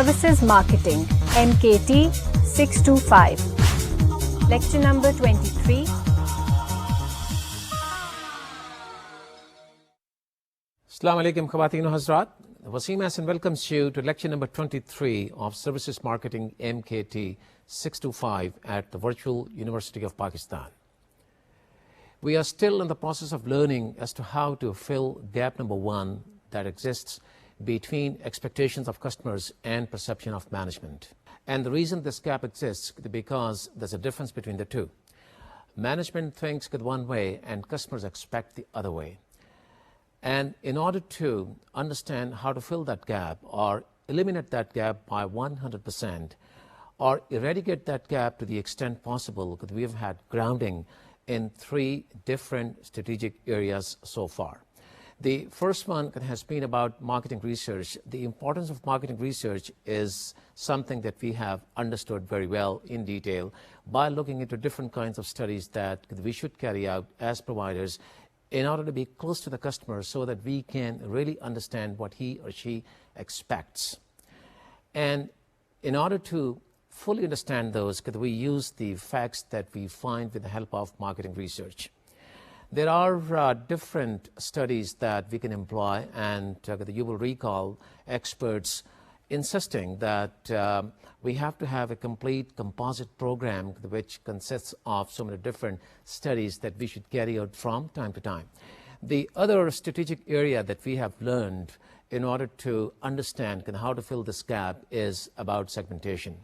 Services Marketing, MKT 625. Lecture number 23. Assalamu alaikum Khawateen wa Hazrat. Wasim Hassan welcomes you to lecture number 23 of Services Marketing MKT 625 at the Virtual University of Pakistan. We are still in the process of learning as to how to fill gap number 1 that exists between expectations of customers and perception of management. And the reason this gap exists is because there's a difference between the two. Management thinks one way and customers expect the other way. And in order to understand how to fill that gap or eliminate that gap by 100% or eradicate that gap to the extent possible, because we have had grounding in 3 different strategic areas so far. The first one has been about marketing research. The importance of marketing research is something that we have understood very well in detail by looking into different kinds of studies that we should carry out as providers in order to be close to the customer so that we can really understand what he or she expects. And in order to fully understand those, we use the facts that we find with the help of marketing research. There are different studies that we can employ, and you will recall experts insisting that we have to have a complete composite program which consists of so many different studies that we should carry out from time to time. The other strategic area that we have learned in order to understand how to fill this gap is about segmentation.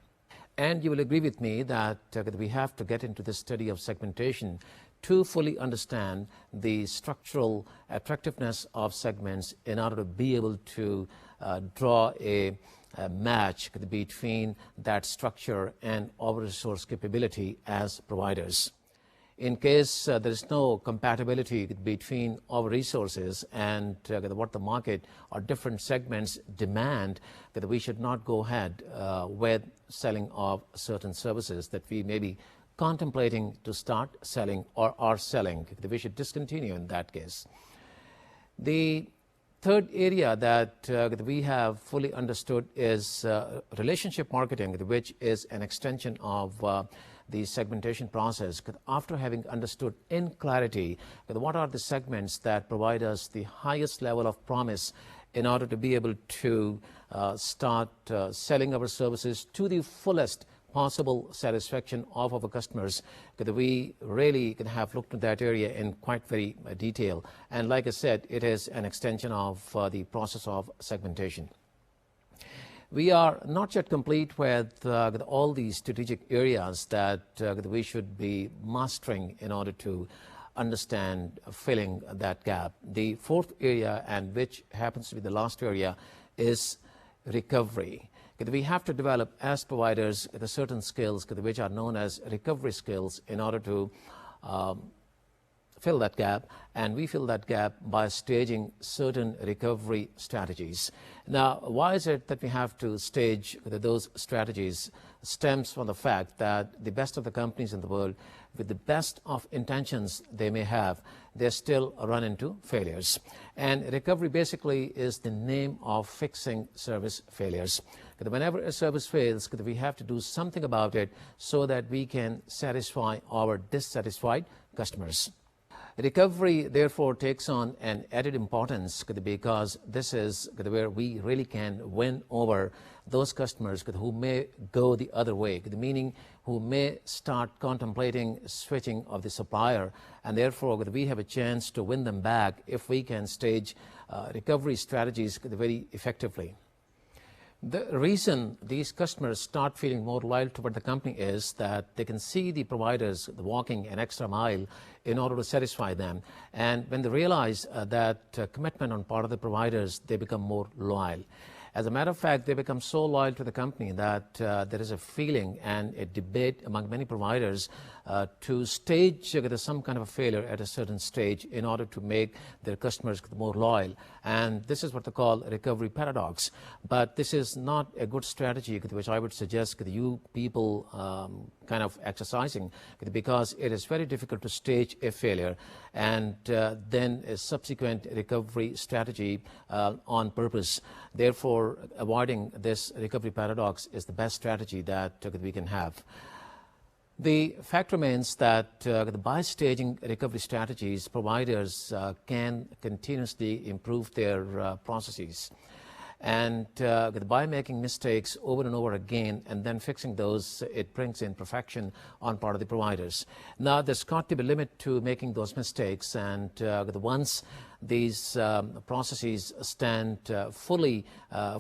And you will agree with me that we have to get into the study of segmentation to fully understand the structural attractiveness of segments in order to be able to draw a match between that structure and our resource capability as providers. In case there is no compatibility between our resources and what the market or different segments demand, that we should not go ahead with selling of certain services that we may be contemplating to start selling or are selling. We should discontinue in that case. The third area that we have fully understood is relationship marketing, which is an extension of the segmentation process. After having understood in clarity what are the segments that provide us the highest level of promise in order to be able to start selling our services to the fullest possible satisfaction of our customers, we really can have looked at that area in quite very detail. And like I said, it is an extension of the process of segmentation. We are not yet complete with all these strategic areas that we should be mastering in order to understand filling that gap. The fourth area, and which happens to be the last area, is recovery. We have to develop as providers certain skills which are known as recovery skills in order to fill that gap, and we fill that gap by staging certain recovery strategies. Now, why is it that we have to stage those strategies? Stems from the fact that the best of the companies in the world, with the best of intentions they may have, they still run into failures. And recovery basically is the name of fixing service failures. Whenever a service fails, we have to do something about it so that we can satisfy our dissatisfied customers. Recovery, therefore, takes on an added importance because this is where we really can win over those customers who may go the other way, meaning who may start contemplating switching of the supplier, and therefore we have a chance to win them back if we can stage recovery strategies very effectively. The reason these customers start feeling more loyal toward the company is that they can see the providers walking an extra mile in order to satisfy them. And when they realize that commitment on part of the providers, they become more loyal. As a matter of fact, they become so loyal to the company that there is a feeling and a debate among many providers to stage some kind of a failure at a certain stage in order to make their customers more loyal. And this is what they call recovery paradox. But this is not a good strategy which I would suggest you people kind of exercising, because it is very difficult to stage a failure and then a subsequent recovery strategy on purpose. Therefore, avoiding this recovery paradox is the best strategy that we can have. The fact remains that by staging recovery strategies, providers can continuously improve their processes. And by making mistakes over and over again and then fixing those, it brings in perfection on part of the providers. Now, there's got to be a limit to making those mistakes, and once these processes stand fully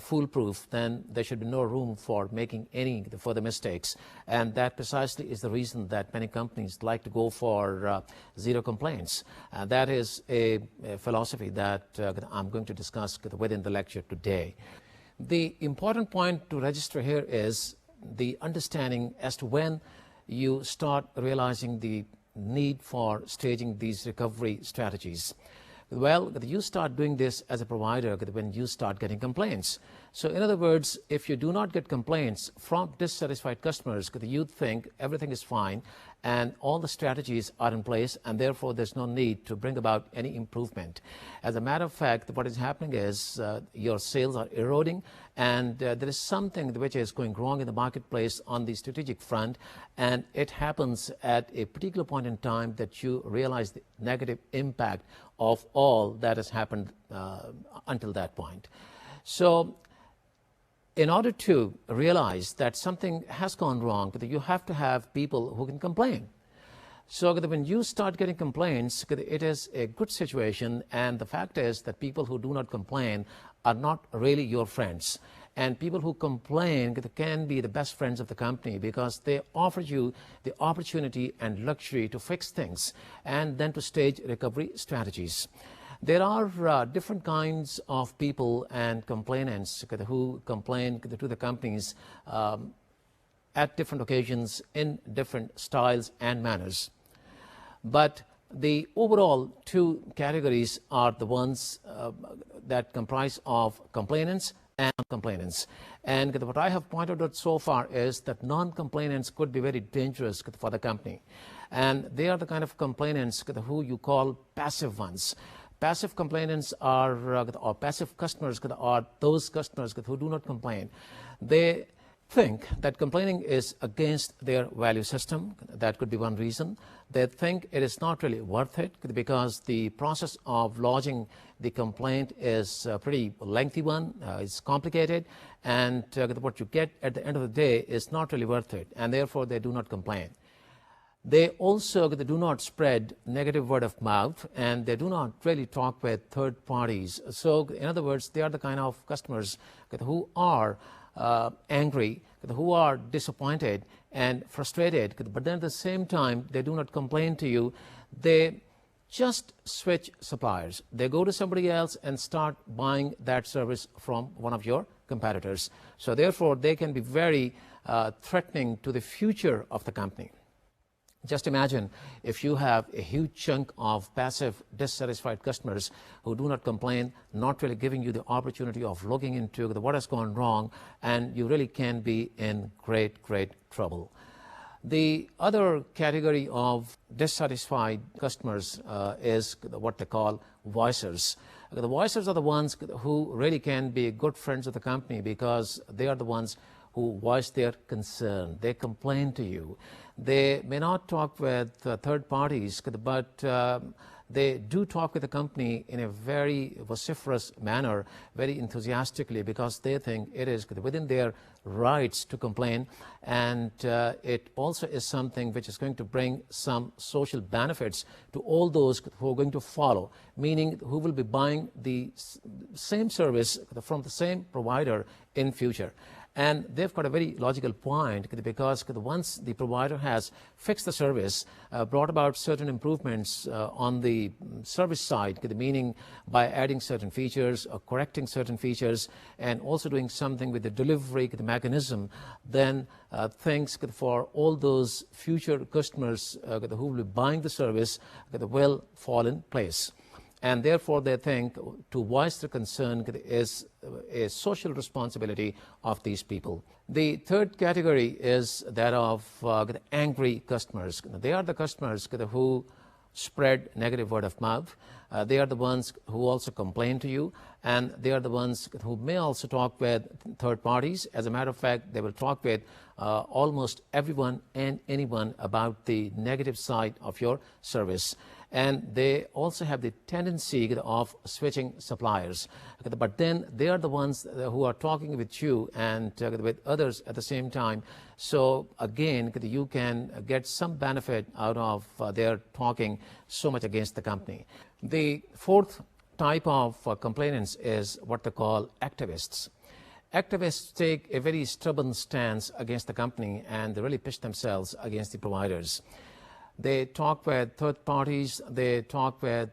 foolproof, then there should be no room for making any further mistakes. And that precisely is the reason that many companies like to go for zero complaints. That is a philosophy that I'm going to discuss within the lecture today. The important point to register here is the understanding as to when you start realizing the need for staging these recovery strategies. Well, you start doing this as a provider when you start getting complaints. So in other words, if you do not get complaints from dissatisfied customers, you think everything is fine and all the strategies are in place, and therefore there's no need to bring about any improvement. As a matter of fact, what is happening is your sales are eroding, and there is something which is going wrong in the marketplace on the strategic front, and it happens at a particular point in time that you realize the negative impact of all that has happened until that point. So in order to realize that something has gone wrong, you have to have people who can complain. So when you start getting complaints, it is a good situation, and the fact is that people who do not complain are not really your friends. And people who complain can be the best friends of the company, because they offer you the opportunity and luxury to fix things and then to stage recovery strategies. There are different kinds of people and complainants who complain to the companies at different occasions in different styles and manners. But the overall two categories are the ones that comprise of complainants and complainants. And what I have pointed out so far is that non-complainants could be very dangerous for the company. And they are the kind of complainants who you call passive ones. Passive complainants are, or passive customers are those customers who do not complain. They think that complaining is against their value system. That could be one reason. They think it is not really worth it because the process of lodging the complaint is a pretty lengthy one. It's complicated, and what you get at the end of the day is not really worth it, and therefore they do not complain. They also do not spread negative word of mouth, and they do not really talk with third parties. So in other words, they are the kind of customers who are angry, who are disappointed and frustrated, but then at the same time they do not complain to you. They just switch suppliers. They go to somebody else and start buying that service from one of your competitors. So therefore they can be very threatening to the future of the company. Just imagine if you have a huge chunk of passive, dissatisfied customers who do not complain, not really giving you the opportunity of looking into what has gone wrong, and you really can be in great, great trouble. The other category of dissatisfied customers is what they call voicers. The voicers are the ones who really can be good friends of the company, because they are the ones who voice their concern. They complain to you. They may not talk with third parties, but they do talk with the company in a very vociferous manner, very enthusiastically, because they think it is within their rights to complain, and it also is something which is going to bring some social benefits to all those who are going to follow, meaning who will be buying the same service from the same provider in future. And they've got a very logical point because once the provider has fixed the service, brought about certain improvements on the service side, meaning by adding certain features or correcting certain features and also doing something with the delivery mechanism, then things for all those future customers who will be buying the service will fall in place. And therefore, they think to voice their concern is a social responsibility of these people. The third category is that of angry customers. They are the customers who spread negative word of mouth. They are the ones who also complain to you, and they are the ones who may also talk with third parties. As a matter of fact, they will talk with almost everyone and anyone about the negative side of your service. And they also have the tendency of switching suppliers. But then they are the ones who are talking with you and with others at the same time. So again, you can get some benefit out of their talking so much against the company. The fourth type of complainants is what they call activists. Activists take a very stubborn stance against the company and they really pitch themselves against the providers. They talk with third parties, they talk with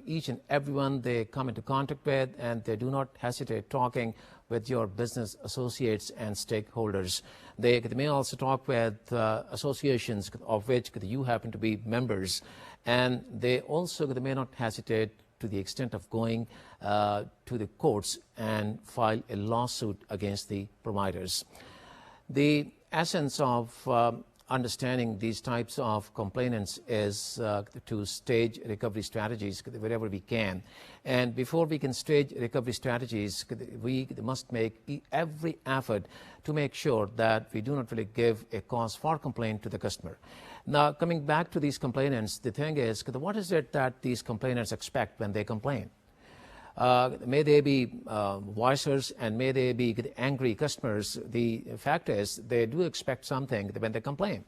each and everyone they come into contact with, and they do not hesitate talking with your business associates and stakeholders. They may also talk with associations of which you happen to be members, and they also may not hesitate to the extent of going to the courts and file a lawsuit against the providers. The essence of understanding these types of complainants is to stage recovery strategies wherever we can. And before we can stage recovery strategies, we must make every effort to make sure that we do not really give a cause for complaint to the customer. Now, coming back to these complainants, the thing is, what is it that these complainants expect when they complain? May they be voicers and may they be angry customers, the fact is they do expect something when they complain.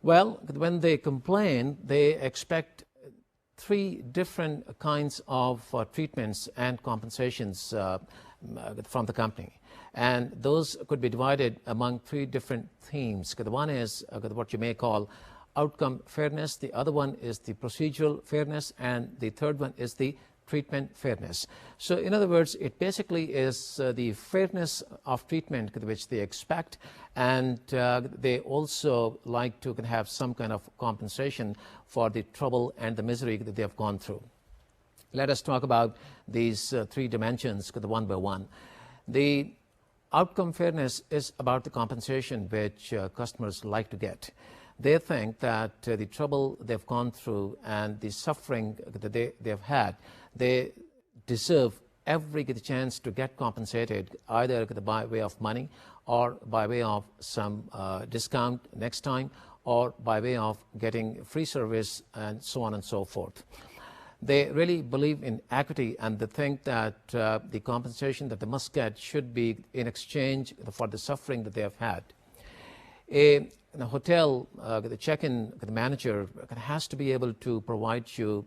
Well, when they complain, they expect three different kinds of treatments and compensations from the company. And those could be divided among three different themes. One is what you may call outcome fairness, the other one is the procedural fairness, and the third one is the treatment fairness. So in other words, it basically is the fairness of treatment which they expect, and they also like to have some kind of compensation for the trouble and the misery that they have gone through. Let us talk about these three dimensions one by one. The outcome fairness is about the compensation which customers like to get. They think that the trouble they've gone through and the suffering that they've had, they deserve every chance to get compensated, either by way of money or by way of some discount next time or by way of getting free service and so on and so forth. They really believe in equity and they think that the compensation that they must get should be in exchange for the suffering that they have had. In a hotel, the check-in manager has to be able to provide you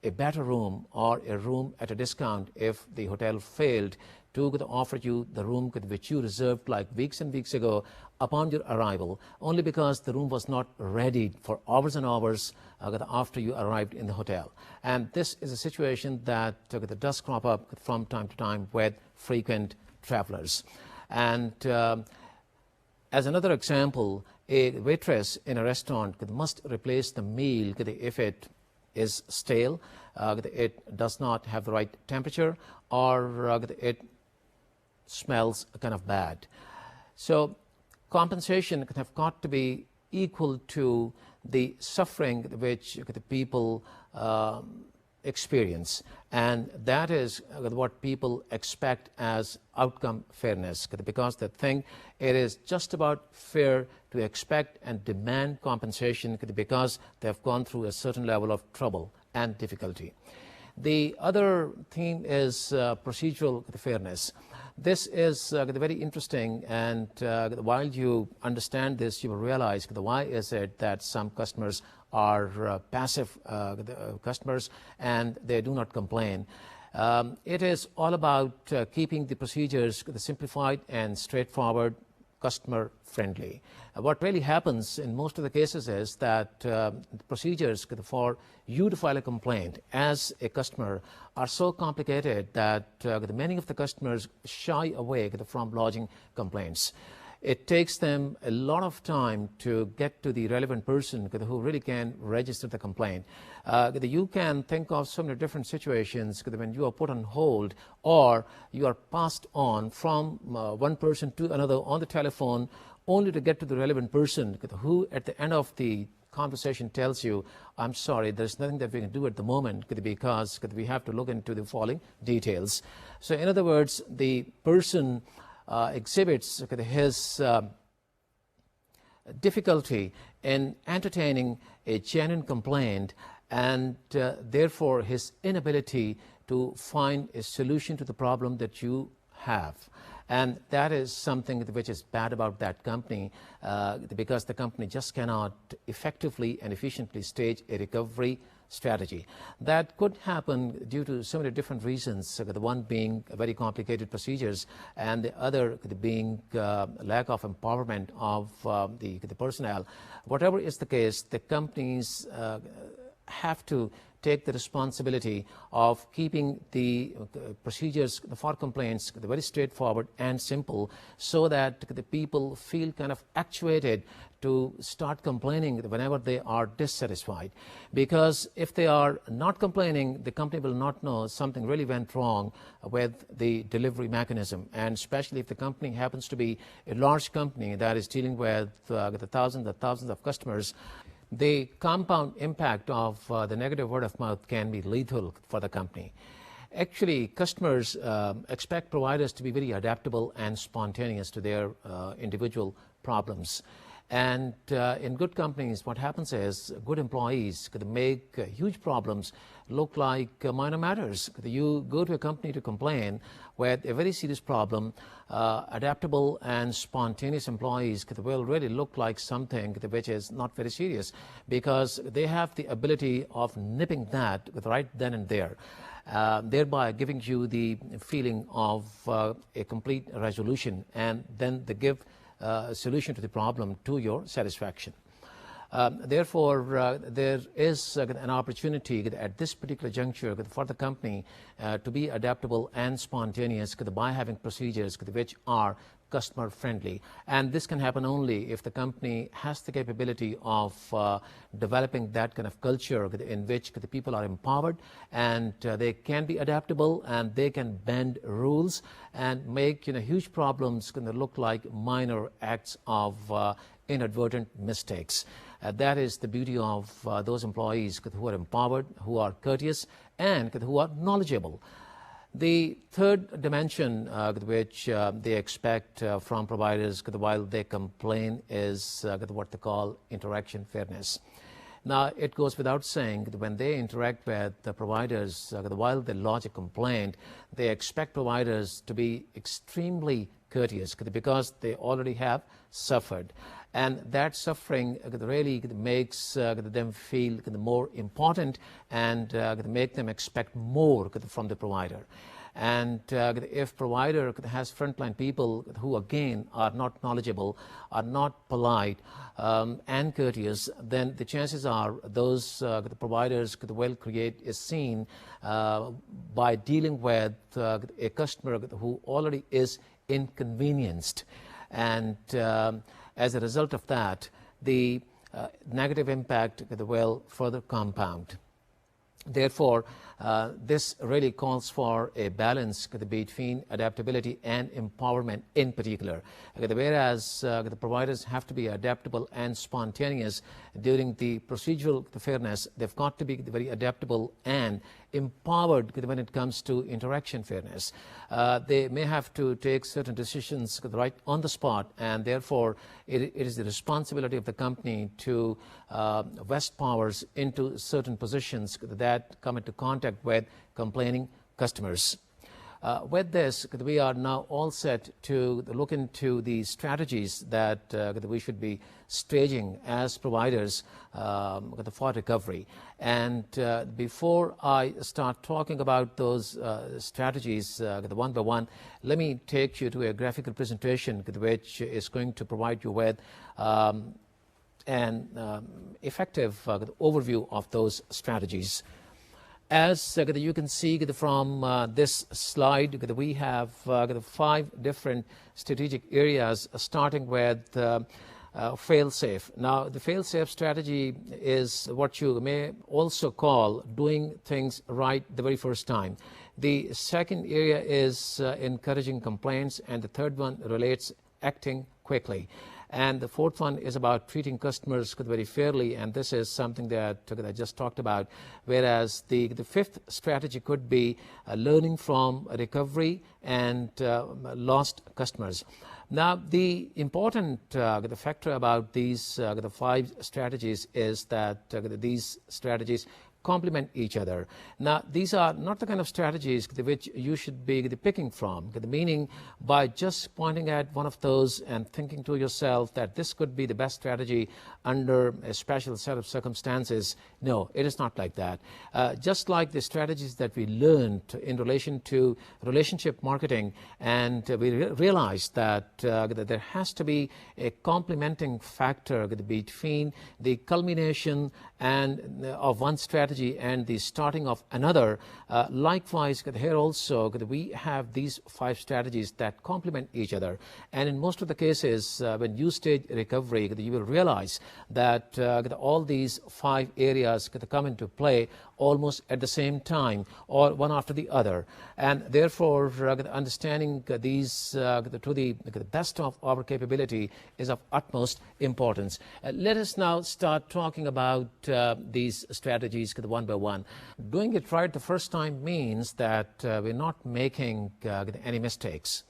a better room or a room at a discount if the hotel failed to offer you the room which you reserved like weeks and weeks ago upon your arrival, only because the room was not ready for hours and hours after you arrived in the hotel. And this is a situation that does crop up from time to time with frequent travelers. And as another example, a waitress in a restaurant must replace the meal if it is stale, it does not have the right temperature, or it smells kind of bad. So compensation have got to be equal to the suffering which the people experience, and that is what people expect as outcome fairness, because they think it is just about fair to expect and demand compensation because they have gone through a certain level of trouble and difficulty. The other theme is procedural fairness. This is very interesting, and while you understand this, you will realize why is it that some customers are passive customers and they do not complain. It is all about keeping the procedures simplified and straightforward, customer friendly. What really happens in most of the cases is that the procedures for you to file a complaint as a customer are so complicated that many of the customers shy away from lodging complaints. It takes them a lot of time to get to the relevant person who really can register the complaint. You can think of so many different situations when you are put on hold or you are passed on from one person to another on the telephone only to get to the relevant person who at the end of the conversation tells you, I'm sorry, there's nothing that we can do at the moment because we have to look into the following details. So in other words, the person exhibits his difficulty in entertaining a genuine complaint and therefore his inability to find a solution to the problem that you have. And that is something which is bad about that company because the company just cannot effectively and efficiently stage a recovery strategy. That could happen due to so many different reasons, the one being very complicated procedures and the other being lack of empowerment of the personnel. Whatever is the case, the companies have to take the responsibility of keeping the procedures for complaints very straightforward and simple so that the people feel kind of actuated to start complaining whenever they are dissatisfied. Because if they are not complaining, the company will not know something really went wrong with the delivery mechanism. And especially if the company happens to be a large company that is dealing with the thousands of customers, the compound impact of the negative word of mouth can be lethal for the company. Actually, customers expect providers to be very adaptable and spontaneous to their individual problems. And in good companies, what happens is good employees could make huge problems look like minor matters. You go to a company to complain with a very serious problem, adaptable and spontaneous employees will really look like something which is not very serious because they have the ability of nipping that right then and there. Thereby giving you the feeling of a complete resolution and then they give a solution to the problem to your satisfaction. Therefore, there is an opportunity at this particular juncture for the company to be adaptable and spontaneous by having procedures which are customer friendly. And this can happen only if the company has the capability of developing that kind of culture in which the people are empowered and they can be adaptable and they can bend rules and make huge problems look like minor acts of inadvertent mistakes. That is the beauty of those employees who are empowered, who are courteous, and who are knowledgeable. The third dimension which they expect from providers while they complain is what they call interaction fairness. Now, it goes without saying that when they interact with the providers, while they lodge a complaint, they expect providers to be extremely courteous because they already have suffered. And that suffering really makes them feel more important and make them expect more from the provider. And if provider has frontline people who again are not knowledgeable, are not polite and courteous, then the chances are those the providers will create a scene by dealing with a customer who already is inconvenienced. And as a result of that, the negative impact will further compound. Therefore, this really calls for a balance between adaptability and empowerment in particular. Whereas the providers have to be adaptable and spontaneous during the procedural fairness, they've got to be very adaptable and empowered when it comes to interaction fairness. They may have to take certain decisions right on the spot, and therefore it is the responsibility of the company to vest powers into certain positions that come into contact with complaining customers. With this, we are now all set to look into the strategies that we should be staging as providers for recovery. And before I start talking about those strategies one by one, let me take you to a graphical presentation which is going to provide you with an effective overview of those strategies. As you can see from this slide, we have 5 different strategic areas, starting with fail-safe. Now, the fail-safe strategy is what you may also call doing things right the very first time. The second area is encouraging complaints, and the third one relates acting quickly. And the fourth one is about treating customers very fairly, and this is something that I just talked about. Whereas the fifth strategy could be learning from recovery and lost customers. Now, the important the factor about these the 5 strategies is that these strategies complement each other. Now, these are not the kind of strategies which you should be picking from, meaning by just pointing at one of those and thinking to yourself that this could be the best strategy under a special set of circumstances. No, it is not like that. Just like the strategies that we learned in relation to relationship marketing, and we realized that there has to be a complementing factor between the culmination and of one strategy and the starting of another. Likewise, here also we have these 5 strategies that complement each other. And in most of the cases, when you stage recovery, you will realize that all these 5 areas come into play almost at the same time, or one after the other. And therefore, understanding these to the best of our capability is of utmost importance. Let us now start talking about these strategies one by one. Doing it right the first time means that we're not making any mistakes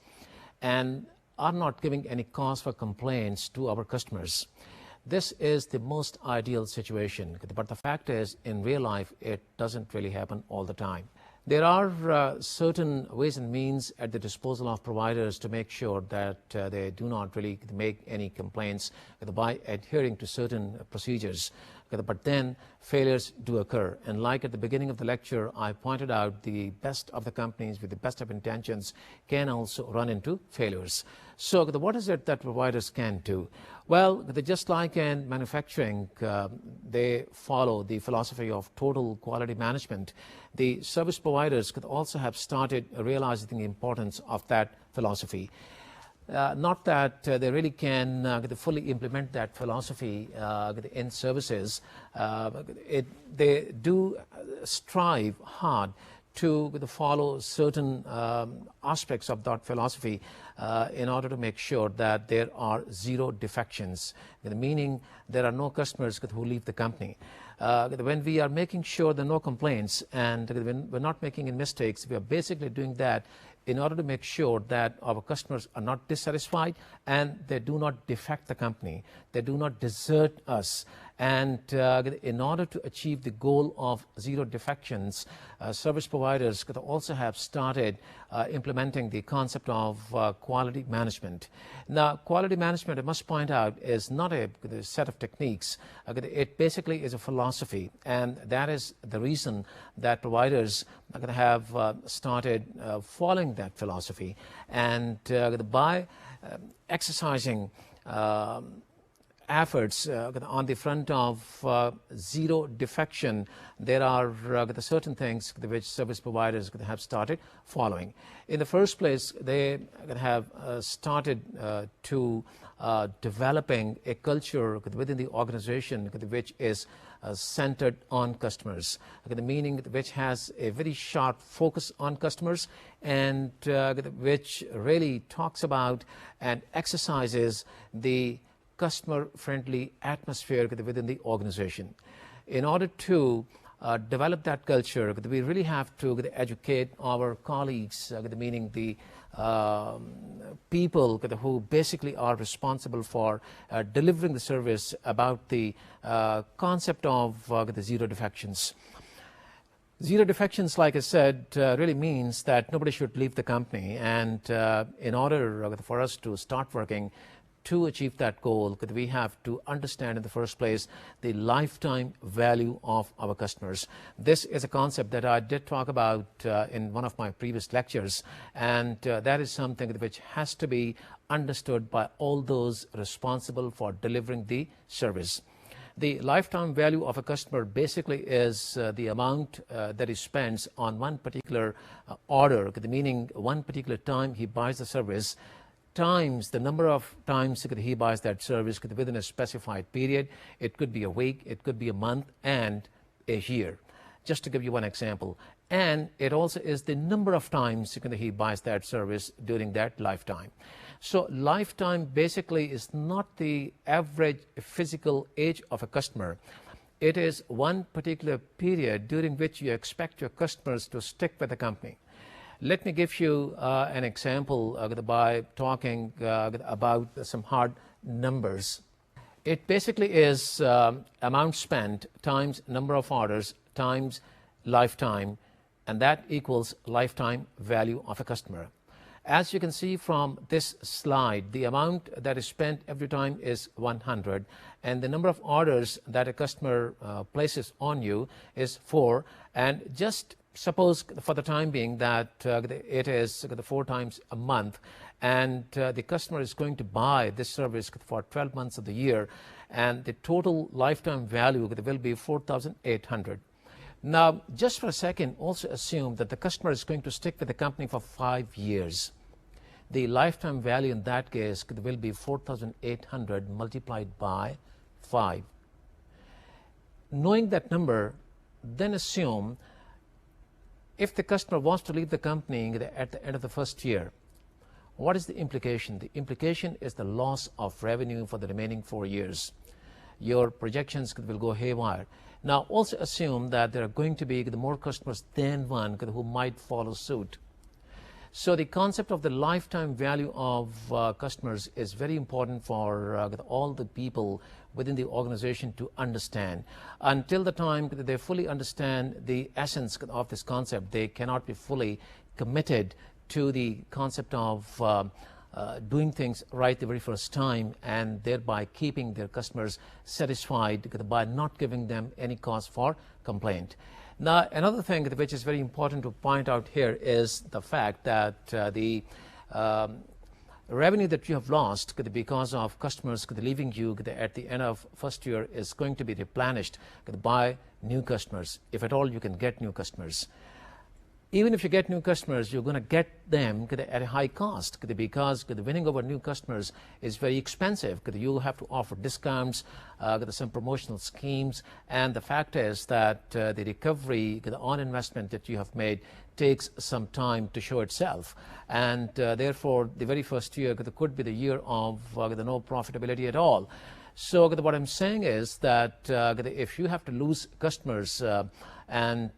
and are not giving any cause for complaints to our customers. This is the most ideal situation, but the fact is, in real life, it doesn't really happen all the time. There are certain ways and means at the disposal of providers to make sure that they do not really make any complaints by adhering to certain procedures. But then failures do occur. And like at the beginning of the lecture, I pointed out the best of the companies with the best of intentions can also run into failures. So what is it that providers can do? Well, just like in manufacturing, they follow the philosophy of total quality management. The service providers could also have started realizing the importance of that philosophy. Not that they really can fully implement that philosophy in services. They do strive hard to follow certain aspects of that philosophy in order to make sure that there are 0 defections, meaning there are no customers who leave the company. When we are making sure there are no complaints and when we're not making any mistakes, we are basically doing that in order to make sure that our customers are not dissatisfied and they do not defect the company, they do not desert us. And in order to achieve the goal of 0 defections, service providers could also have started implementing the concept of quality management. Now, quality management, I must point out, is not a set of techniques. It basically is a philosophy, and that is the reason that providers have started following that philosophy. And by exercising efforts on the front of 0 defection, there are certain things which service providers have started following. In the first place, they have started to developing a culture within the organization which is centered on customers, meaning which has a very sharp focus on customers and which really talks about and exercises the customer-friendly atmosphere within the organization. In order to develop that culture, we really have to educate our colleagues, meaning the people who basically are responsible for delivering the service about the concept of the 0 defections. Zero defections, like I said, really means that nobody should leave the company. And in order for us to start working to achieve that goal, we have to understand in the first place the lifetime value of our customers. This is a concept that I did talk about in one of my previous lectures, and that is something which has to be understood by all those responsible for delivering the service. The lifetime value of a customer basically is the amount that he spends on one particular order, meaning one particular time he buys the service, times the number of times he buys that service within a specified period. It could be a week, it could be a month, and a year, just to give you one example. And it also is the number of times he buys that service during that lifetime. So lifetime basically is not the average physical age of a customer. It is one particular period during which you expect your customers to stick with the company. Let me give you an example by talking about some hard numbers. It basically is amount spent times number of orders times lifetime, and that equals lifetime value of a customer. As you can see from this slide, the amount that is spent every time is 100, and the number of orders that a customer places on you is 4. And just suppose for the time being that it is 4 times a month, and the customer is going to buy this service for 12 months of the year, and the total lifetime value will be 4,800. Now, just for a second, also assume that the customer is going to stick with the company for 5 years. The lifetime value in that case will be 4,800 multiplied by 5. Knowing that number, then assume if the customer wants to leave the company at the end of the first year, what is the implication? The implication is the loss of revenue for the remaining 4 years. Your projections will go haywire. Now, also assume that there are going to be more customers than one who might follow suit. So the concept of the lifetime value of customers is very important for all the people within the organization to understand. Until the time that they fully understand the essence of this concept, they cannot be fully committed to the concept of doing things right the very first time, and thereby keeping their customers satisfied by not giving them any cause for complaint. Now, another thing which is very important to point out here is the fact that the revenue that you have lost because of customers leaving you at the end of first year is going to be replenished by new customers, if at all you can get new customers. Even if you get new customers, you're going to get them at a high cost because winning over new customers is very expensive. You have to offer discounts, some promotional schemes, and the fact is that the recovery on investment that you have made takes some time to show itself, and therefore the very first year could be the year of no profitability at all. So what I'm saying is that if you have to lose customers and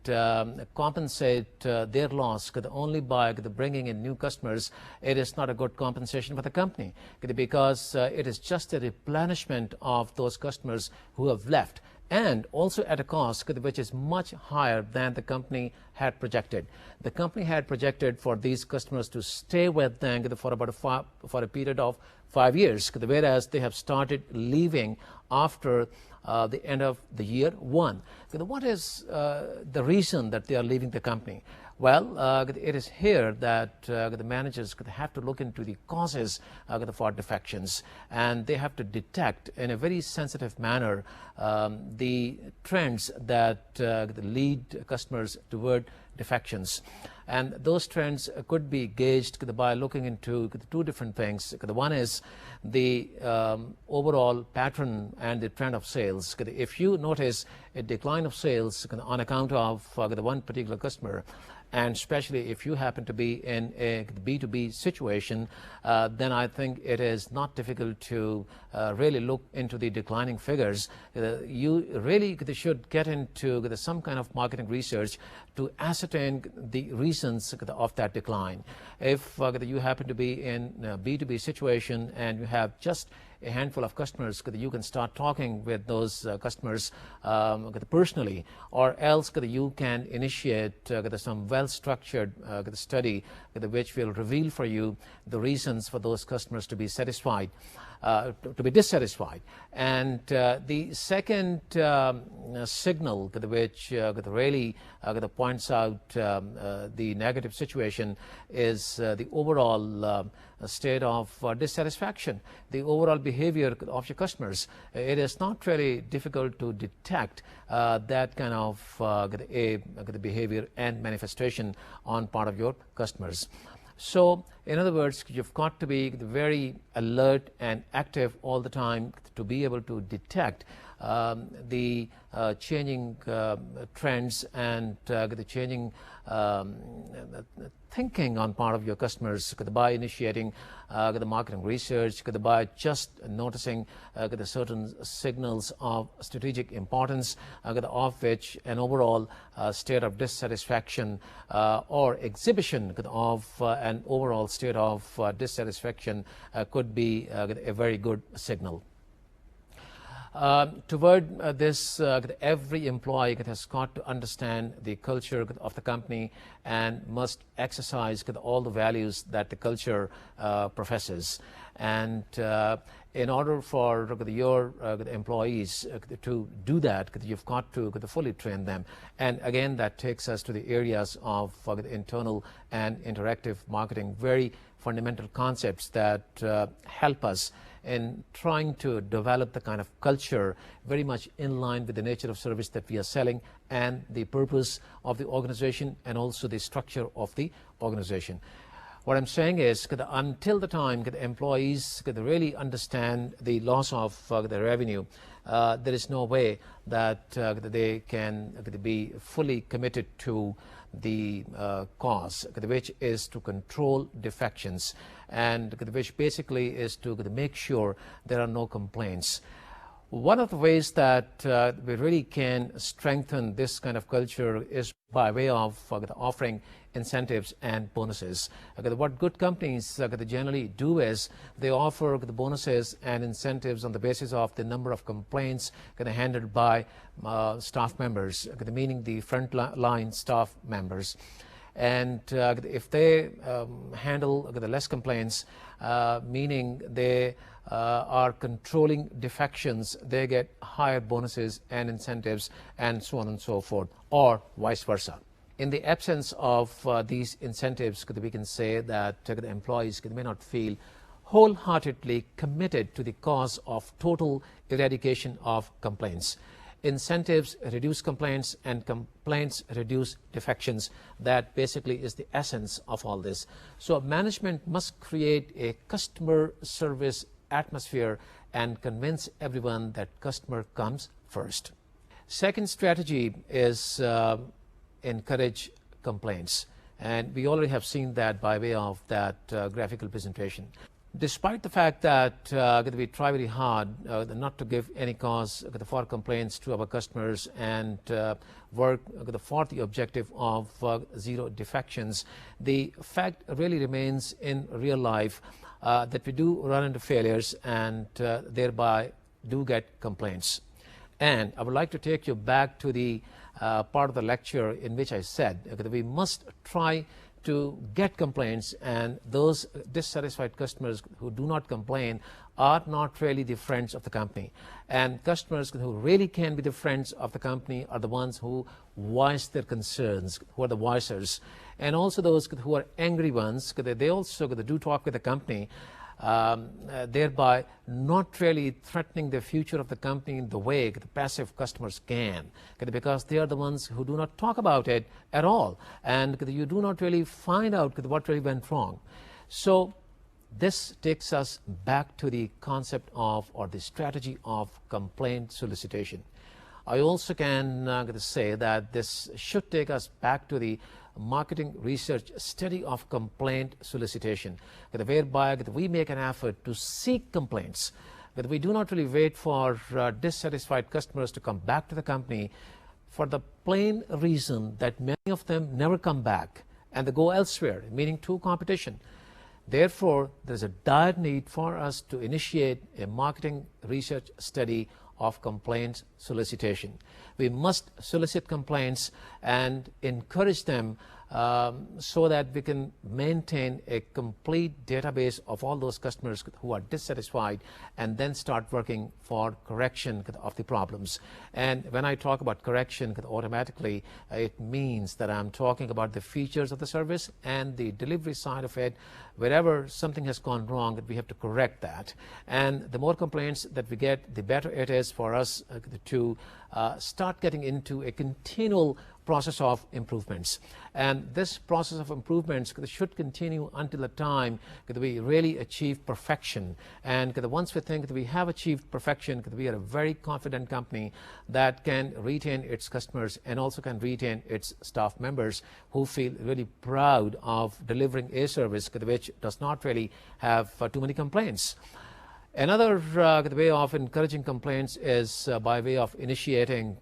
compensate their loss only by bringing in new customers, it is not a good compensation for the company because it is just a replenishment of those customers who have left, and also at a cost which is much higher than the company had projected. The company had projected for these customers to stay with them for a period of 5 years, whereas they have started leaving after the end of the year 1. What is the reason that they are leaving the company? Well, it is here that the managers have to look into the causes for defections, and they have to detect in a very sensitive manner the trends that lead customers toward defections. And those trends could be gauged by looking into 2 different things. One is the overall pattern and the trend of sales. If you notice a decline of sales on account of the one particular customer, and especially if you happen to be in a B2B situation, then I think it is not difficult to really look into the declining figures. You really should get into some kind of marketing research to ascertain the reasons of that decline. If you happen to be in a B2B situation and you have just a handful of customers, you can start talking with those customers personally, or else you can initiate some well-structured study which will reveal for you the reasons for those customers to be satisfied, to be dissatisfied. And the second signal which really points out the negative situation is the overall state of dissatisfaction, the overall behavior of your customers. It is not really difficult to detect that kind of behavior and manifestation on part of your customers. So, in other words, you've got to be very alert and active all the time to be able to detect the changing trends and the changing thinking on part of your customers by initiating the marketing research, by just noticing the certain signals of strategic importance of which an overall state of dissatisfaction or exhibition of an overall state of dissatisfaction could be a very good signal. Toward this, every employee has got to understand the culture of the company and must exercise all the values that the culture professes. And in order for your employees to do that, you've got to fully train them. And again, that takes us to the areas of internal and interactive marketing, very fundamental concepts that help us in trying to develop the kind of culture very much in line with the nature of service that we are selling and the purpose of the organization and also the structure of the organization. What I'm saying is until the time the employees really understand the loss of the revenue, there is no way that they can be fully committed to the cause, which is to control defections, and which basically is to make sure there are no complaints. One of the ways that we really can strengthen this kind of culture is by way of offering incentives and bonuses. What good companies generally do is they offer the bonuses and incentives on the basis of the number of complaints handled by staff members, meaning the frontline staff members. And if they handle the less complaints, meaning they are controlling defections, they get higher bonuses and incentives and so on and so forth, or vice versa. In the absence of these incentives, we can say that the employees may not feel wholeheartedly committed to the cause of total eradication of complaints. Incentives reduce complaints and complaints reduce defections. That basically is the essence of all this. So management must create a customer service atmosphere and convince everyone that customer comes first. Second strategy is encourage complaints, and we already have seen that by way of that graphical presentation. Despite the fact that we try very hard not to give any cause for complaints to our customers and work for the objective of zero defections, the fact really remains in real life that we do run into failures and thereby do get complaints. And I would like to take you back to the part of the lecture in which I said that we must try to get complaints, and those dissatisfied customers who do not complain are not really the friends of the company. And customers who really can be the friends of the company are the ones who voice their concerns, who are the voicers. And also those who are angry ones, they also do talk with the company, thereby not really threatening the future of the company in the way the passive customers can, because they are the ones who do not talk about it at all, and you do not really find out what really went wrong. So this takes us back to the concept of, or the strategy of, complaint solicitation. I also can say that this should take us back to the marketing research study of complaint solicitation, whereby we make an effort to seek complaints, that we do not really wait for dissatisfied customers to come back to the company for the plain reason that many of them never come back and they go elsewhere, meaning to competition. Therefore, there's a dire need for us to initiate a marketing research study of complaints solicitation. We must solicit complaints and encourage them so that we can maintain a complete database of all those customers who are dissatisfied and then start working for correction of the problems. And when I talk about correction, automatically it means that I'm talking about the features of the service and the delivery side of it. Wherever something has gone wrong, that we have to correct that. And the more complaints that we get, the better it is for us to start getting into a continual process of improvements. And this process of improvements should continue until the time that we really achieve perfection. And once we think that we have achieved perfection, we are a very confident company that can retain its customers and also can retain its staff members who feel really proud of delivering a service which does not really have too many complaints. Another way of encouraging complaints is by way of initiating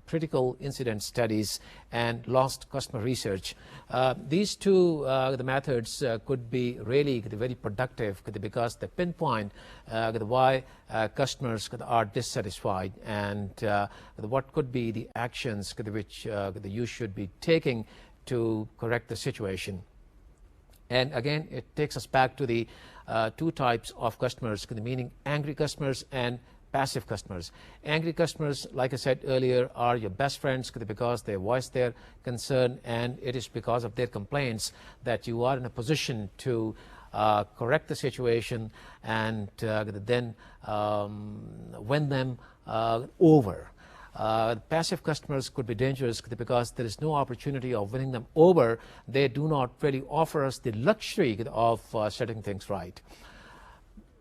critical incident studies and lost customer research. These two the methods could be really very productive because they pinpoint why customers are dissatisfied and what could be the actions which you should be taking to correct the situation. And again, it takes us back to the two types of customers, meaning angry customers and passive customers. Angry customers, like I said earlier, are your best friends because they voice their concern, and it is because of their complaints that you are in a position to correct the situation and then win them over. Passive customers could be dangerous because there is no opportunity of winning them over. They do not really offer us the luxury of setting things right.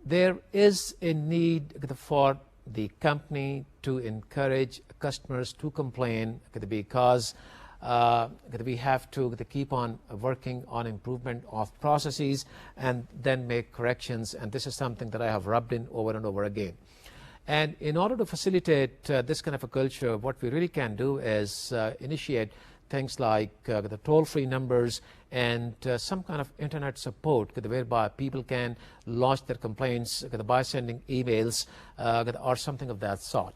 There is a need for the company to encourage customers to complain because we have to keep on working on improvement of processes and then make corrections, and this is something that I have rubbed in over and over again. And in order to facilitate this kind of a culture, what we really can do is initiate things like the toll-free numbers and some kind of internet support whereby people can lodge their complaints by sending emails or something of that sort.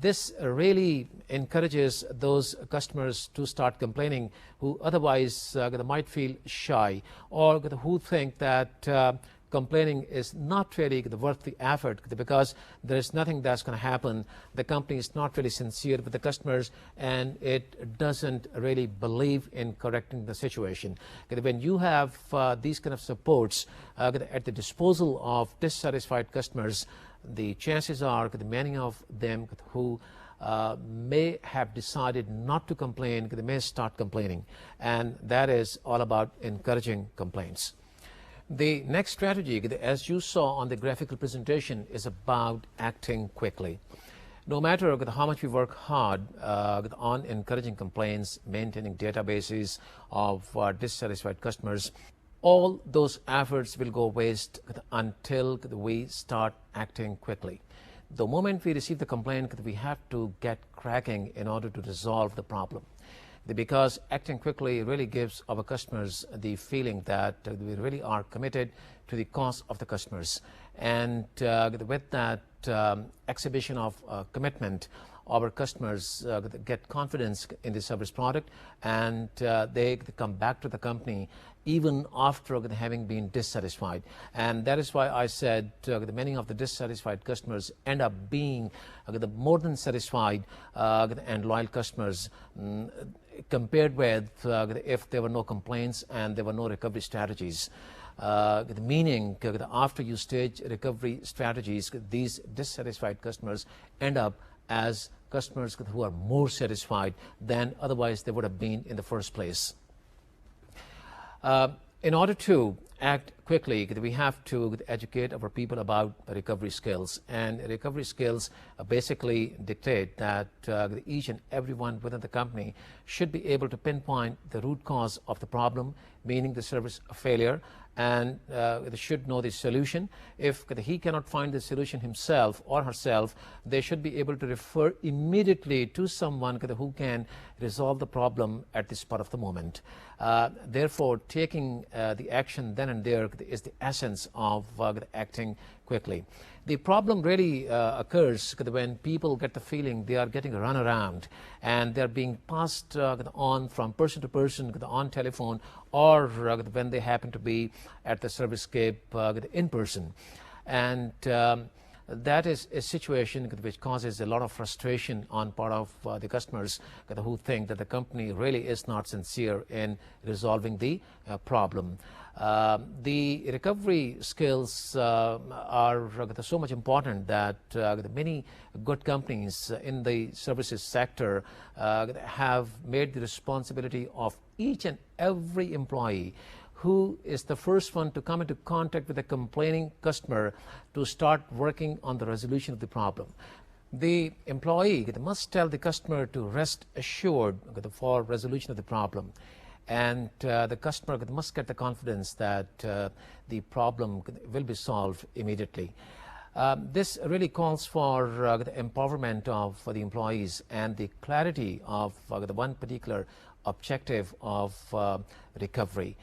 This really encourages those customers to start complaining who otherwise might feel shy or who think that complaining is not really worth the effort because there is nothing that's going to happen. The company is not really sincere with the customers and it doesn't really believe in correcting the situation. When you have these kind of supports at the disposal of dissatisfied customers, the chances are that many of them who may have decided not to complain, they may start complaining, and that is all about encouraging complaints. The next strategy, as you saw on the graphical presentation, is about acting quickly. No matter how much we work hard on encouraging complaints, maintaining databases of dissatisfied customers, all those efforts will go waste until we start acting quickly. The moment we receive the complaint, we have to get cracking in order to resolve the problem. Because acting quickly really gives our customers the feeling that we really are committed to the cause of the customers. And with that exhibition of commitment, our customers get confidence in the service product and they come back to the company even after having been dissatisfied. And that is why I said many of the dissatisfied customers end up being more than satisfied and loyal customers compared with if there were no complaints and there were no recovery strategies. Meaning after you stage recovery strategies, these dissatisfied customers end up as customers who are more satisfied than otherwise they would have been in the first place. In order to act quickly, we have to educate our people about recovery skills. And recovery skills basically dictate that each and everyone within the company should be able to pinpoint the root cause of the problem, meaning the service failure, and they should know the solution. If he cannot find the solution himself or herself, they should be able to refer immediately to someone who can resolve the problem at the spot of the moment. Therefore, taking the action then and there is the essence of acting quickly. The problem really occurs when people get the feeling they are getting a runaround and they're being passed on from person to person on telephone, or when they happen to be at the servicescape in person. And that is a situation which causes a lot of frustration on part of the customers who think that the company really is not sincere in resolving the problem. The recovery skills are so much important that many good companies in the services sector have made the responsibility of each and every employee who is the first one to come into contact with a complaining customer to start working on the resolution of the problem. The employee must tell the customer to rest assured for resolution of the problem. And the customer must get the confidence that the problem will be solved immediately. This really calls for the empowerment of the employees and the clarity of the one particular objective of recovery.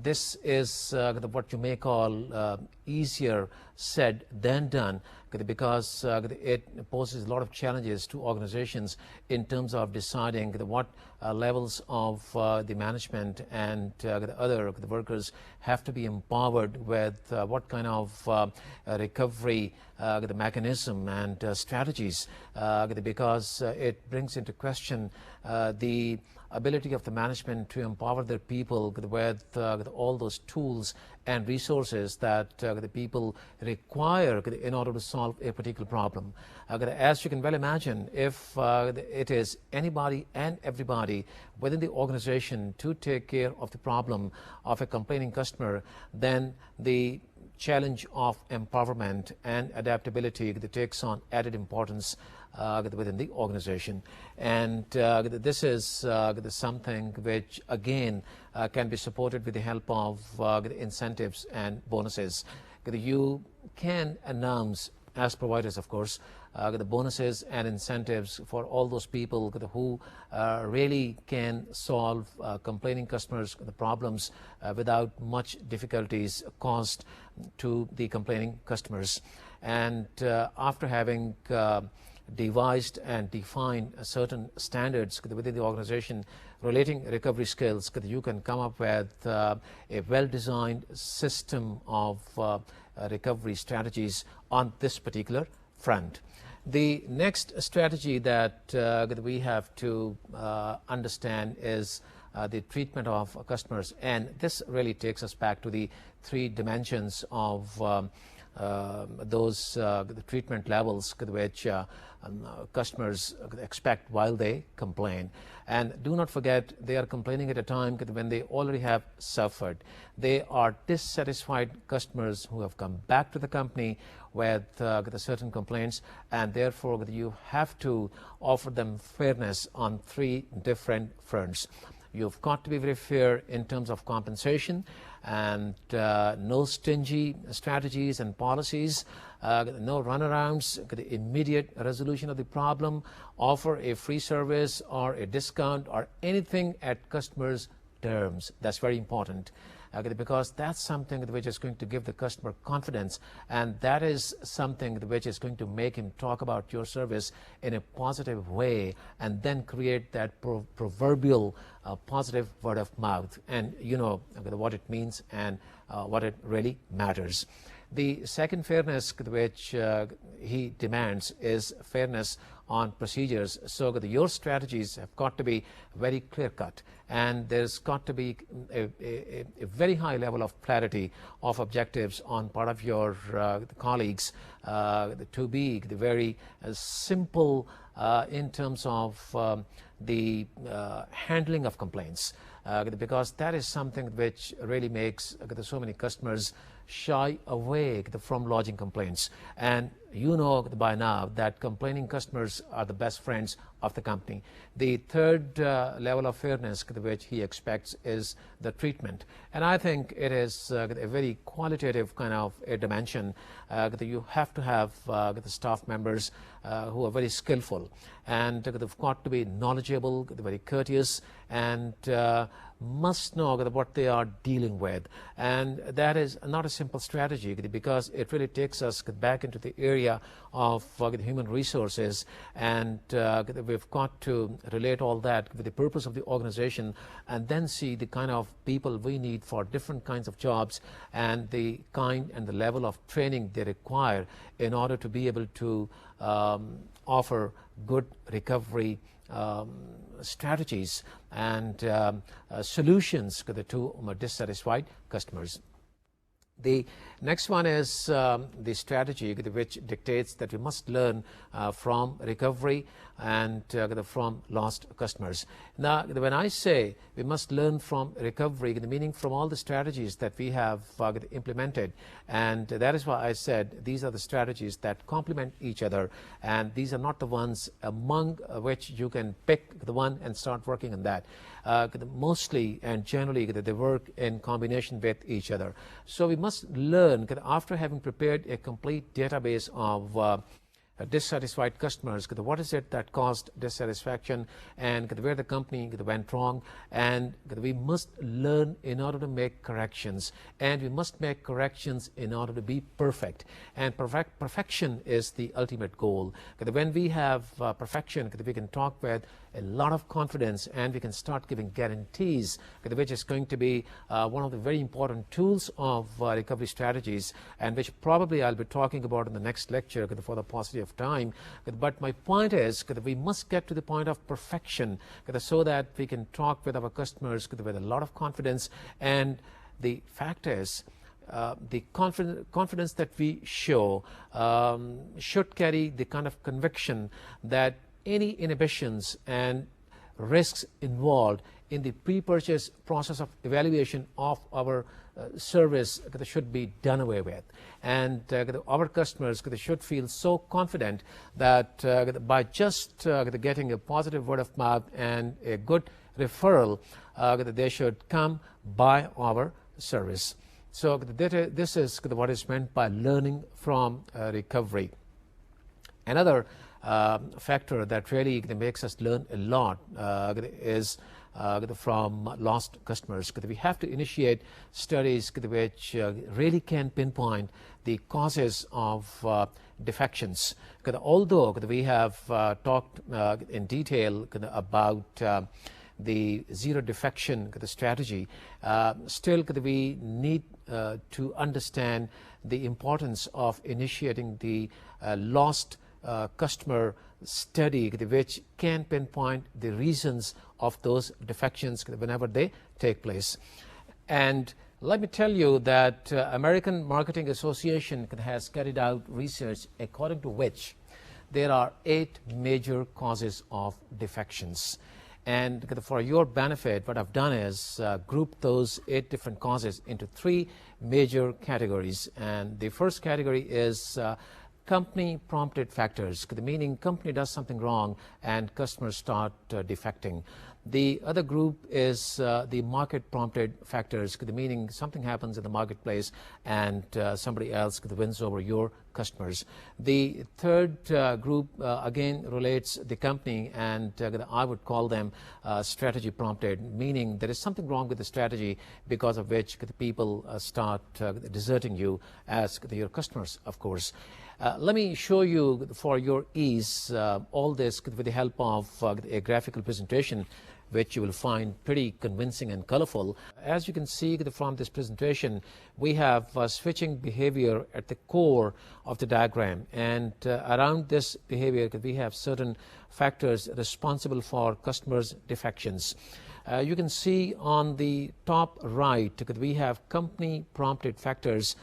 This is what you may call easier said than done, because it poses a lot of challenges to organizations in terms of deciding what levels of the management and the other workers have to be empowered with what kind of recovery the mechanism and strategies, because it brings into question the ability of the management to empower their people with all those tools and resources that the people require in order to solve a particular problem. As you can well imagine, if it is anybody and everybody within the organization to take care of the problem of a complaining customer, then the challenge of empowerment and adaptability takes on added importance within the organization. And this is something which again can be supported with the help of incentives and bonuses. You can announce, as providers of course, the bonuses and incentives for all those people who really can solve complaining customers the problems without much difficulties caused to the complaining customers. And after having devised and defined certain standards within the organization relating recovery skills, you can come up with a well-designed system of recovery strategies on this particular front. The next strategy that we have to understand is the treatment of customers, and this really takes us back to the three dimensions of those the treatment levels which customers expect while they complain. And do not forget, they are complaining at a time when they already have suffered. They are dissatisfied customers who have come back to the company with certain complaints, and therefore you have to offer them fairness on three different fronts. You've got to be very fair in terms of compensation, and no stingy strategies and policies, no runarounds, the immediate resolution of the problem, offer a free service or a discount or anything at customers' terms. That's very important. Because that's something which is going to give the customer confidence, and that is something which is going to make him talk about your service in a positive way, and then create that proverbial positive word of mouth. And you know what it means and what it really matters. The second fairness which he demands is fairness on procedures. So your strategies have got to be very clear-cut, and there's got to be a very high level of clarity of objectives on part of your colleagues to be very simple in terms of the handling of complaints. because that is something which really makes so many customers shy away from lodging complaints. And you know by now that complaining customers are the best friends of the company. The third level of fairness which he expects is the treatment. And I think it is a very qualitative kind of a dimension. You have to have the staff members who are very skillful, and they've got to be knowledgeable, very courteous, and must know what they are dealing with. And that is not a simple strategy, because it really takes us back into the area of human resources, and we've got to relate all that with the purpose of the organization, and then see the kind of people we need for different kinds of jobs, and the kind and the level of training they require in order to be able to offer good recovery strategies and solutions to dissatisfied customers. The next one is the strategy which dictates that we must learn from recovery and from lost customers. Now, when I say we must learn from recovery, the meaning from all the strategies that we have implemented, and that is why I said these are the strategies that complement each other, and these are not the ones among which you can pick the one and start working on that. Mostly and generally they work in combination with each other. So we must learn, after having prepared a complete database of dissatisfied customers, what is it that caused dissatisfaction, and where the company went wrong, and we must learn in order to make corrections, and we must make corrections in order to be perfect. And perfection is the ultimate goal. When we have perfection, we can talk with a lot of confidence, and we can start giving guarantees, which is going to be one of the very important tools of recovery strategies, and which probably I'll be talking about in the next lecture for the paucity of time. But my point is that we must get to the point of perfection so that we can talk with our customers with a lot of confidence. And the fact is, the confidence that we show should carry the kind of conviction that any inhibitions and risks involved in the pre-purchase process of evaluation of our service should be done away with. And our customers should feel so confident that by just getting a positive word of mouth and a good referral, they should come buy our service. So this is what is meant by learning from recovery. Another factor that really makes us learn a lot is from lost customers. We have to initiate studies which really can pinpoint the causes of defections. Although we have talked in detail about the zero defection strategy, still we need to understand the importance of initiating the lost customer study, which can pinpoint the reasons of those defections whenever they take place. And let me tell you that American Marketing Association has carried out research according to which there are 8 major causes of defections. And for your benefit, what I've done is group those 8 different causes into 3 major categories. And the first category is company prompted factors, meaning company does something wrong and customers start defecting. The other group is the market prompted factors, meaning something happens in the marketplace and somebody else wins over your customers. The third group again relates the company, and I would call them strategy prompted, meaning there is something wrong with the strategy because of which the people start deserting you as your customers, of course. Let me show you for your ease all this with the help of a graphical presentation, which you will find pretty convincing and colorful. As you can see from this presentation, we have switching behavior at the core of the diagram, and around this behavior we have certain factors responsible for customers' defections. You can see on the top right that we have company prompted factors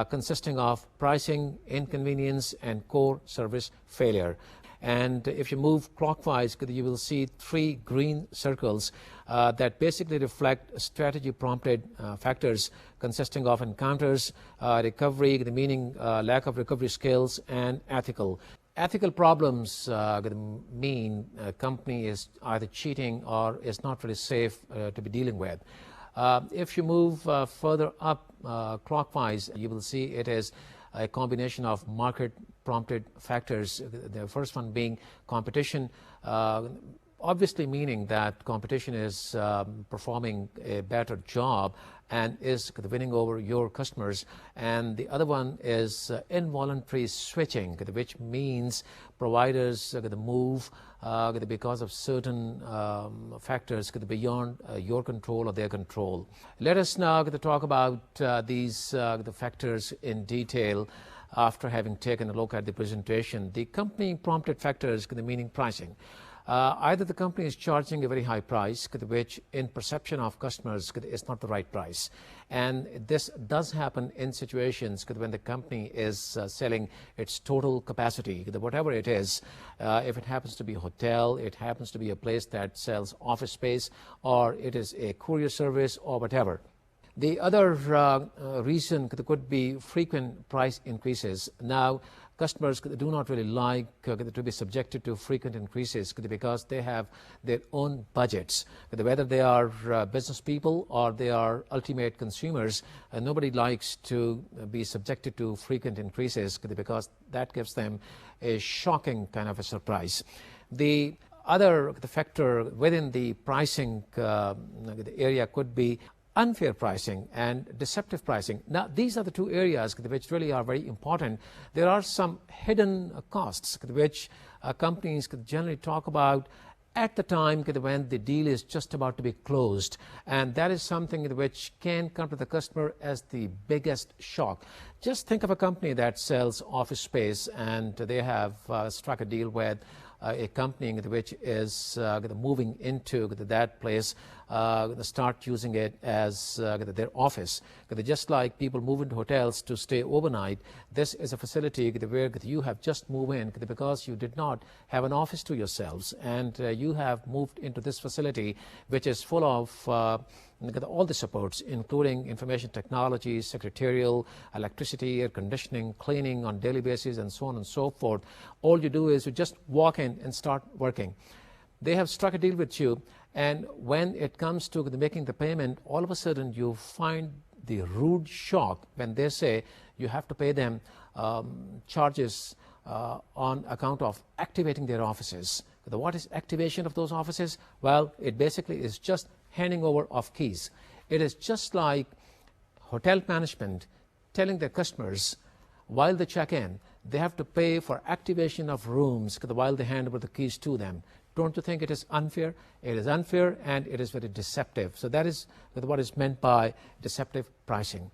consisting of pricing, inconvenience, and core service failure. And if you move clockwise, you will see 3 green circles that basically reflect strategy prompted factors consisting of encounters, recovery, the meaning lack of recovery skills, and ethical. Ethical problems mean a company is either cheating or is not really safe to be dealing with. If you move further up clockwise, you will see it is a combination of market prompted factors. The first one being competition, obviously meaning that competition is performing a better job and is winning over your customers. And the other one is involuntary switching, which means providers move because of certain factors beyond your control or their control. Let us now talk about these the factors in detail after having taken a look at the presentation. The company prompted factors, meaning pricing. Either the company is charging a very high price, which in perception of customers is not the right price. And this does happen in situations when the company is selling its total capacity, whatever it is. If it happens to be a hotel, it happens to be a place that sells office space, or it is a courier service or whatever. The other reason could be frequent price increases. Now, customers do not really like to be subjected to frequent increases because they have their own budgets. Whether they are business people or they are ultimate consumers, nobody likes to be subjected to frequent increases because that gives them a shocking kind of a surprise. The other factor within the pricing area could be unfair pricing and deceptive pricing. Now, these are the 2 areas which really are very important. There are some hidden costs which companies generally talk about at the time when the deal is just about to be closed, and that is something which can come to the customer as the biggest shock. Just think of a company that sells office space and they have struck a deal with a company which is moving into that place, start using it as their office. Just like people move into hotels to stay overnight, this is a facility where you have just moved in because you did not have an office to yourselves, and you have moved into this facility which is full of all the supports, including information technology, secretarial, electricity, air conditioning, cleaning on daily basis, and so on and so forth. All you do is you just walk in and start working. They have struck a deal with you, and when it comes to making the payment, all of a sudden you find the rude shock when they say you have to pay them charges on account of activating their offices. What is activation of those offices? Well, it basically is just handing over of keys. It is just like hotel management telling their customers while they check in, they have to pay for activation of rooms while they hand over the keys to them. Don't you think it is unfair? It is unfair and it is very deceptive. So that is what is meant by deceptive pricing.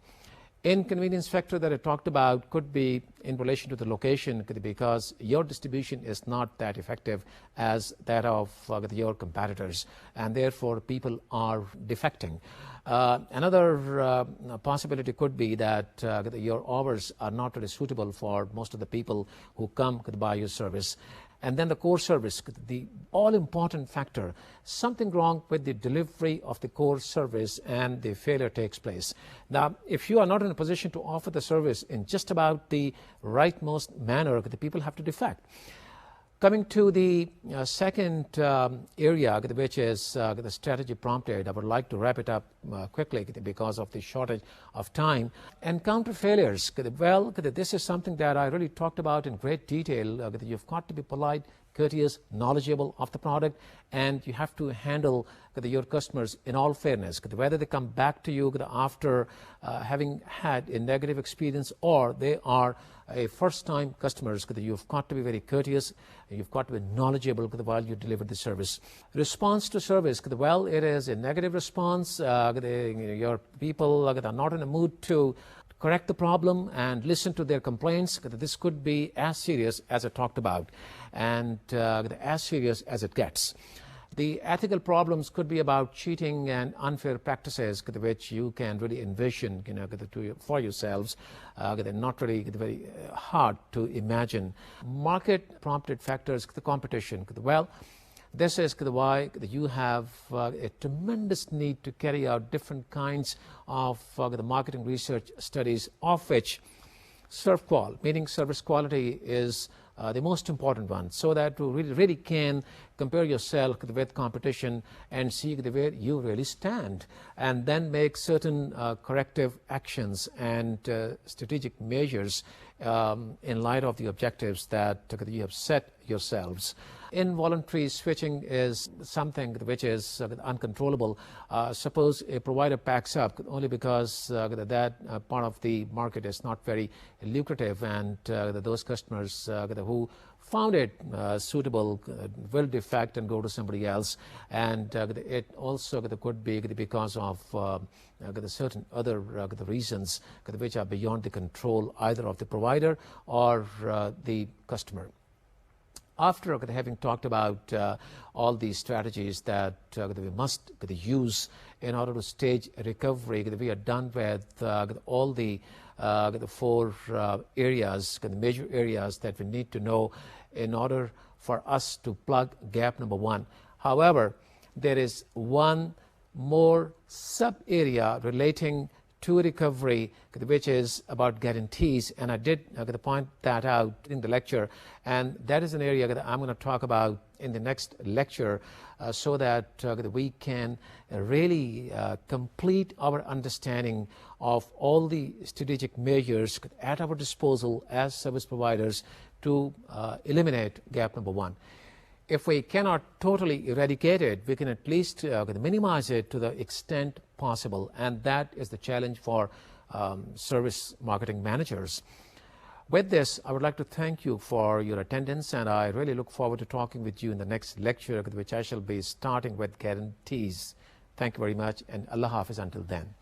Inconvenience factor that I talked about could be in relation to the location because your distribution is not that effective as that of your competitors, and therefore people are defecting. Another possibility could be that your hours are not really suitable for most of the people who come to buy your service. And then the core service, the all-important factor, something wrong with the delivery of the core service and the failure takes place. Now, if you are not in a position to offer the service in just about the rightmost manner, the people have to defect. Coming to the second area, which is the strategy prompted, I would like to wrap it up quickly because of the shortage of time. Encounter failures. Well, this is something that I really talked about in great detail. You've got to be polite, courteous, knowledgeable of the product, and you have to handle your customers in all fairness. Whether they come back to you after having had a negative experience or they are a first-time customers, you've got to be very courteous, you've got to be knowledgeable while you deliver the service. Response to service, well, it is a negative response. Your people are not in a mood to correct the problem and listen to their complaints. This could be as serious as I talked about and as serious as it gets. The ethical problems could be about cheating and unfair practices which you can really envision for yourselves. They're not really very hard to imagine. Market prompted factors, the competition. Well, this is why you have a tremendous need to carry out different kinds of the marketing research studies, of which ServQual, meaning service quality, is the most important one, so that you really can compare yourself with competition and see where you really stand, and then make certain corrective actions and strategic measures in light of the objectives that you have set yourselves. Involuntary switching is something which is uncontrollable. Suppose a provider packs up only because that part of the market is not very lucrative, and those customers who found it suitable will defect and go to somebody else, and it also could be because of certain other reasons which are beyond the control either of the provider or the customer. After having talked about all these strategies that we must use in order to stage recovery, we are done with all the four areas, the major areas that we need to know in order for us to plug gap number one. However, there is one more sub area relating to recovery, which is about guarantees, and I did point that out in the lecture, and that is an area that I'm going to talk about in the next lecture, so that we can really complete our understanding of all the strategic measures at our disposal as service providers to eliminate gap number one. If we cannot totally eradicate it, we can at least minimize it to the extent possible, and that is the challenge for service marketing managers. With this, I would like to thank you for your attendance, and I really look forward to talking with you in the next lecture, which I shall be starting with guarantees. Thank you very much, and Allah Hafiz until then.